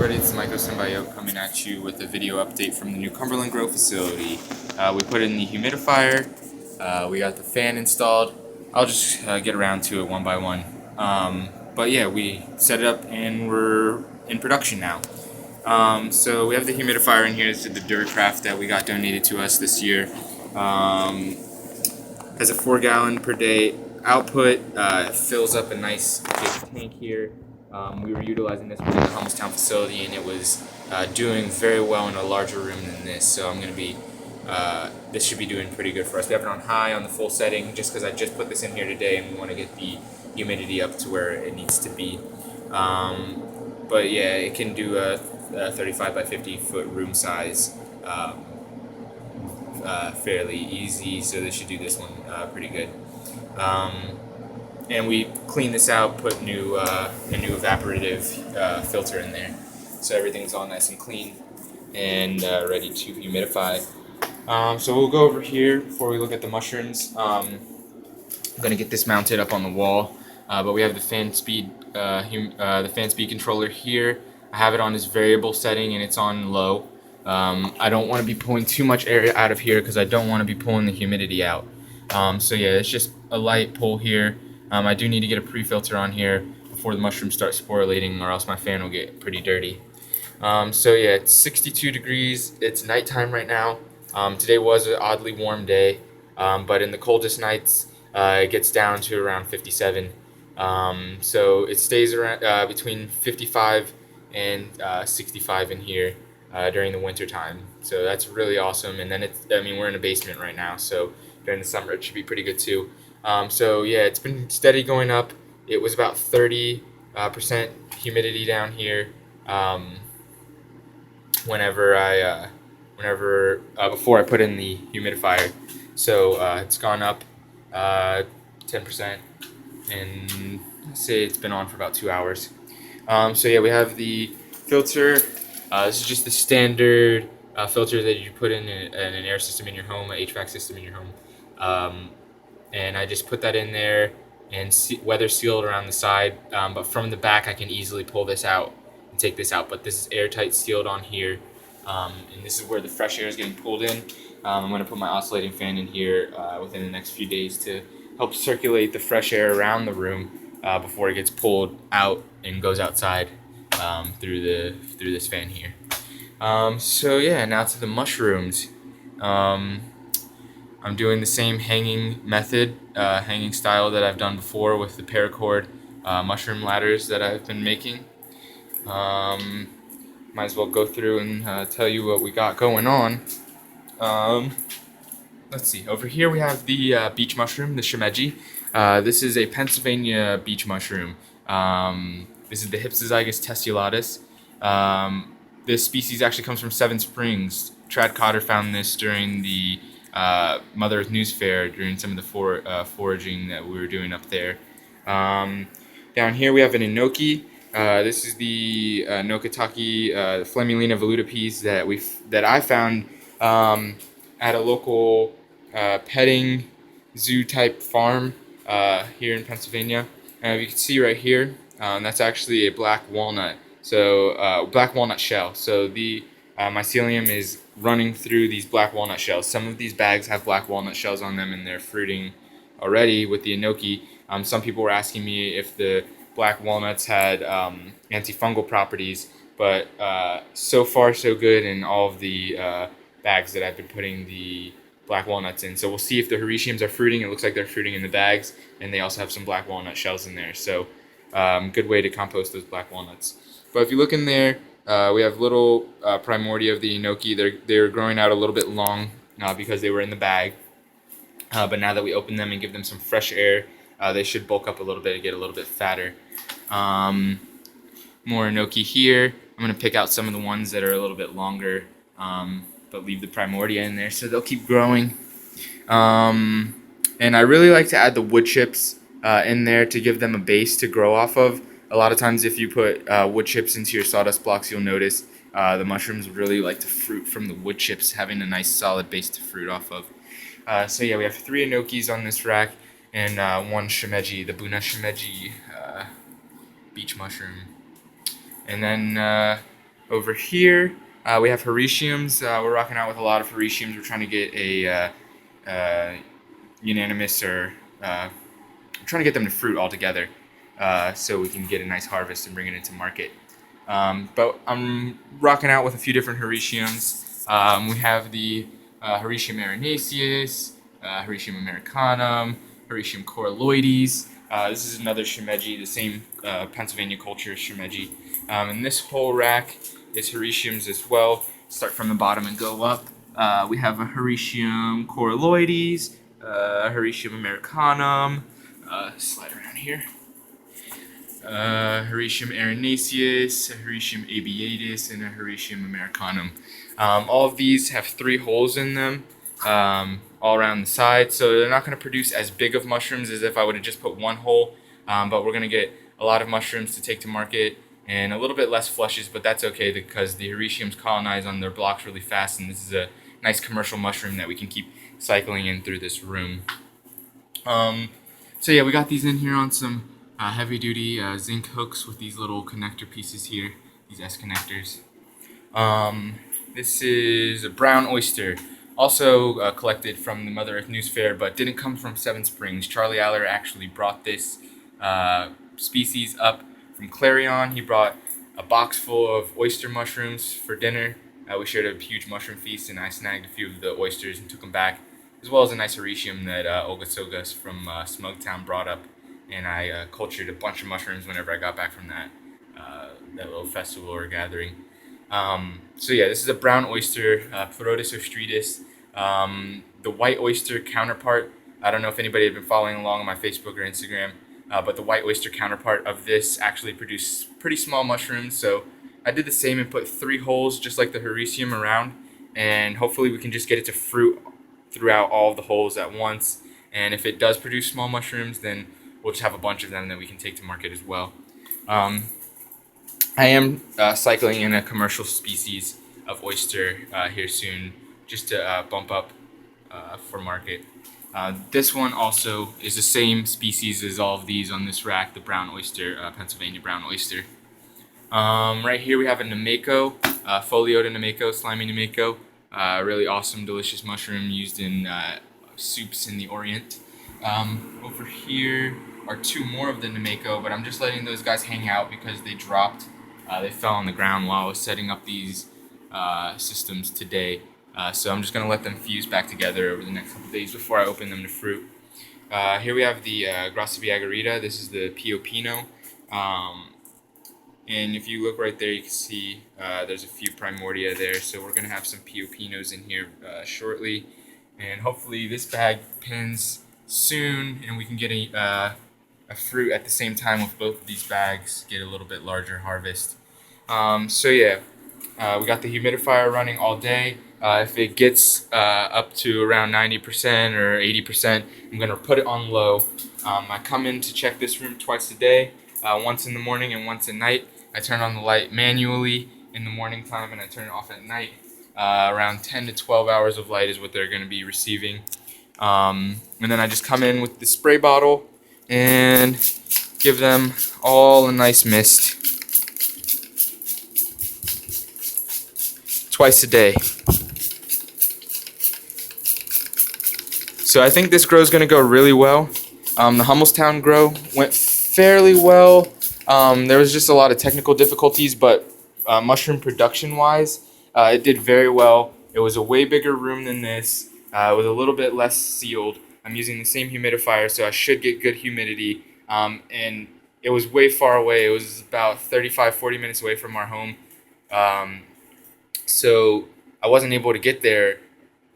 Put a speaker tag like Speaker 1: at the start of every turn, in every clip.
Speaker 1: everybody, it's MycoSymbiotics coming at you with a video update from the new Cumberland Grow facility. We put in the humidifier, we got the fan installed. I'll just get around to it one by one. But yeah, we set it up and we're in production now. So we have the humidifier in here. This is the Duracraft that we got donated to us this year. Has a 4 gallon per day output. It fills up a nice big tank here. We were utilizing this within the Hummelstown facility, and it was doing very well in a larger room than this. So I'm going to be, this should be doing pretty good for us. We have it on high on the full setting, just because I just put this in here today, and we want to get the humidity up to where it needs to be. But yeah, it can do a 35 by 50 foot room size fairly easy. So this should do this one pretty good. And we cleaned this out, put a new evaporative filter in there, so everything's all nice and clean and ready to humidify. So we'll go over here before we look at the mushrooms. I'm gonna get this mounted up on the wall, but we have the fan speed controller here. I have it on this variable setting and it's on low. I don't want to be pulling too much air out of here because I don't want to be pulling the humidity out. So yeah, it's just a light pull here. I do need to get a pre-filter on here before the mushrooms start sporulating, or else my fan will get pretty dirty. So yeah, it's 62 degrees. It's nighttime right now. Today was an oddly warm day, but in the coldest nights, it gets down to around 57. So it stays around between 55 and 65 in here during the winter time. So that's really awesome. And then we're in a basement right now, so during the summer it should be pretty good too. So yeah, it's been steady going up. It was about 30% humidity down here before I put in the humidifier. So it's gone up 10%, and let's say it's been on for about 2 hours. So yeah, we have the filter. This is just the standard filter that you put in an air system in your home, an HVAC system in your home. And I just put that in there and weather sealed around the side, but from the back I can easily pull this out and take this out, but this is airtight sealed on here, and this is where the fresh air is getting pulled in. I'm going to put my oscillating fan in here within the next few days to help circulate the fresh air around the room before it gets pulled out and goes outside through this fan here. So yeah, now to the mushrooms. I'm doing the same hanging method, hanging style that I've done before with the paracord mushroom ladders that I've been making. Might as well go through and tell you what we got going on. Let's see, over here we have the beach mushroom, the shimeji. This is a Pennsylvania beach mushroom. This is the Hypsizygous testulatus. This species actually comes from Seven Springs. Trad Cotter found this during the Mother Earth News Fair during some of the foraging that we were doing up there. Down here we have an enoki. This is the Nokatake Flammulina velutipes that I found at a local petting zoo type farm here in Pennsylvania. You can see right here, that's actually a black walnut. So black walnut shell. So the mycelium is running through these black walnut shells. Some of these bags have black walnut shells on them and they're fruiting already with the enoki. Some people were asking me if the black walnuts had antifungal properties, but so far so good in all of the bags that I've been putting the black walnuts in. So we'll see if the hericiums are fruiting. It looks like they're fruiting in the bags, and they also have some black walnut shells in there. So good way to compost those black walnuts. But if you look in there, we have little primordia of the enoki. They're growing out a little bit long because they were in the bag. But now that we open them and give them some fresh air, they should bulk up a little bit and get a little bit fatter. More enoki here. I'm going to pick out some of the ones that are a little bit longer, but leave the primordia in there so they'll keep growing. And I really like to add the wood chips in there to give them a base to grow off of. A lot of times if you put wood chips into your sawdust blocks, you'll notice the mushrooms really like to fruit from the wood chips, having a nice solid base to fruit off of. So yeah, we have 3 enokis on this rack and 1 shimeji, the Buna shimeji beach mushroom. And then Over here, we have hericiums. We're rocking out with a lot of hericiums. We're trying to get a unanimous or trying to get them to fruit altogether, so we can get a nice harvest and bring it into market. But I'm rocking out with a few different hericiums. We have the Hericium erinaceus, Hericium americanum, Hericium coralloides. This is another shimeji, the same Pennsylvania culture shimeji. And this whole rack is hericiums as well. Start from the bottom and go up. We have a Hericium coralloides, Hericium americanum. Slide around here. Hericium erinaceus, a Hericium aviatus, and a Hericium americanum. All of these have 3 holes in them, all around the side, so they're not going to produce as big of mushrooms as if I would have just put 1 hole, but we're going to get a lot of mushrooms to take to market and a little bit less flushes, but that's okay because the hericiums colonize on their blocks really fast, and this is a nice commercial mushroom that we can keep cycling in through this room. So yeah, we got these in here on some heavy duty zinc hooks with these little connector pieces here, these S connectors. This is a brown oyster, also collected from the Mother Earth News Fair, but didn't come from Seven Springs. Charlie Aller actually brought this species up from Clarion. He brought a box full of oyster mushrooms for dinner. We shared a huge mushroom feast, and I snagged a few of the oysters and took them back, as well as a nice hericium that Olga Sogas from Smugtown brought up. And I cultured a bunch of mushrooms whenever I got back from that little festival or gathering. So yeah, this is a brown oyster, Pleurotus ostretus. The white oyster counterpart, I don't know if anybody had been following along on my Facebook or Instagram, but the white oyster counterpart of this actually produced pretty small mushrooms. So I did the same and put 3 holes just like the hericium around, and hopefully we can just get it to fruit throughout all of the holes at once. And if it does produce small mushrooms, then we'll just have a bunch of them that we can take to market as well. I am cycling in a commercial species of oyster here soon, just to bump up for market. This one also is the same species as all of these on this rack, the brown oyster, Pennsylvania brown oyster. Right here we have a Nameko, Foliota Nameko, slimy Nameko. Really awesome, delicious mushroom used in soups in the Orient. Over here are 2 more of the Nameko, but I'm just letting those guys hang out because they dropped. They fell on the ground while I was setting up these systems today. So I'm just going to let them fuse back together over the next couple days before I open them to fruit. Here we have the Grassa Viagarita. This is the Pio Pino. And if you look right there, you can see there's a few primordia there. So we're going to have some Pio Pinos in here shortly. And hopefully this bag pins soon and we can get a fruit at the same time with both of these bags, get a little bit larger harvest. So yeah, we got the humidifier running all day. If it gets up to around 90% or 80%, I'm going to put it on low. I come in to check this room twice a day, once in the morning and once at night. I turn on the light manually in the morning time and I turn it off at night. Around 10 to 12 hours of light is what they're going to be receiving. And then I just come in with the spray bottle and give them all a nice mist twice a day. So I think this grow is going to go really well. The Hummelstown grow went fairly well. There was just a lot of technical difficulties, but mushroom production wise, it did very well. It was a way bigger room than this. It was a little bit less sealed. I'm using the same humidifier, so I should get good humidity. And it was way far away. It was about 35-40 minutes away from our home. So I wasn't able to get there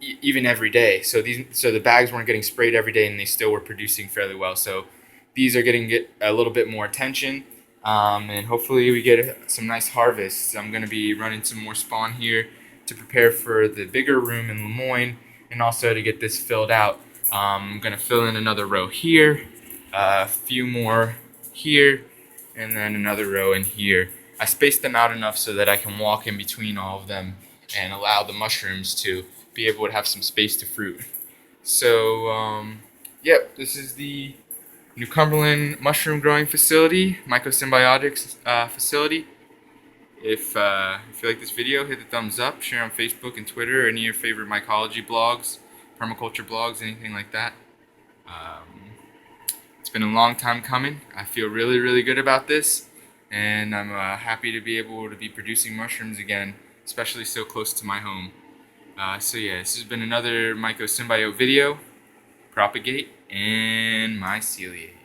Speaker 1: even every day. So the bags weren't getting sprayed every day, and they still were producing fairly well. So these are getting a little bit more attention, and hopefully we get some nice harvests. I'm going to be running some more spawn here to prepare for the bigger room in Lemoyne, and also to get this filled out. I'm going to fill in another row here, a few more here, and then another row in here. I spaced them out enough so that I can walk in between all of them and allow the mushrooms to be able to have some space to fruit. So, yep, this is the New Cumberland Mushroom Growing Facility, MycoSymbiotics facility. If you like this video, hit the thumbs up, share on Facebook and Twitter, any of your favorite mycology blogs, permaculture blogs, anything like that. It's been a long time coming. I feel really, really good about this, and I'm happy to be able to be producing mushrooms again, especially so close to my home. So yeah, this has been another MycoSymbiote video. Propagate and myceliate.